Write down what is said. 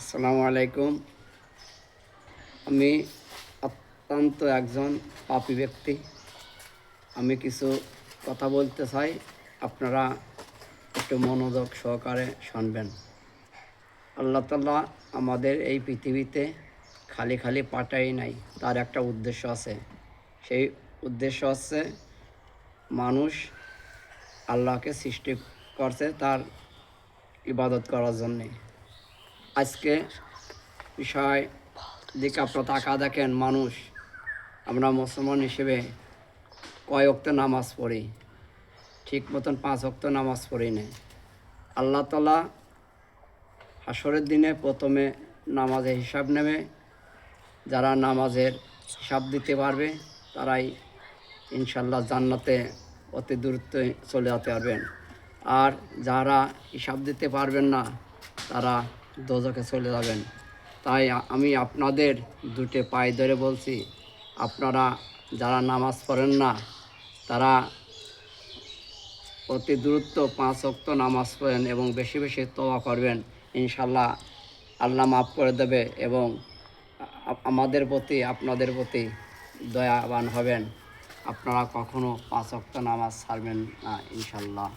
আসসালামু আলাইকুম। আমি অত্যন্ত একজন পাপী ব্যক্তি। আমি কিছু কথা বলতে চাই, আপনারা একটু মনোযোগ সহকারে শুনবেন। আল্লাহ তাআলা আমাদের এই পৃথিবীতে খালি খালি পাঠাই নাই, তার একটা উদ্দেশ্য আছে। সেই উদ্দেশ্য হচ্ছে মানুষ আল্লাহকে সৃষ্টি করছে তার ইবাদত করার জন্যে। আজকে বিষয় দিকে আপনারা তাকা দেখেন, মানুষ আমরা মুসলমান হিসেবে কয় ওয়াক্ত নামাজ পড়ি? ঠিক মতন 5 ওয়াক্ত নামাজ পড়ি না। আল্লাহ তাআলা হাসরের দিনে প্রথমে নামাজের হিসাব নেবে। যারা নামাজের হিসাব দিতে পারবে তারাই ইনশাল্লাহ জান্নাতে অতি দ্রুত চলে যেতে পারবেন। আর যারা হিসাব দিতে পারবেন না তারা দোজখে চলে যাবেন। তাই আমি আপনাদের দুটো পায়ে ধরে বলছি, আপনারা যারা নামাজ পড়েন না তারা অতি দ্রুত 5 ওয়াক্ত নামাজ পড়েন এবং বেশি বেশি তওবা করবেন। ইনশাল্লাহ আল্লাহ মাফ করে দেবে এবং আমাদের প্রতি আপনাদের প্রতি দয়াবান হবেন। আপনারা কখনো 5 ওয়াক্ত নামাজ ছাড়বেন না ইনশাল্লাহ।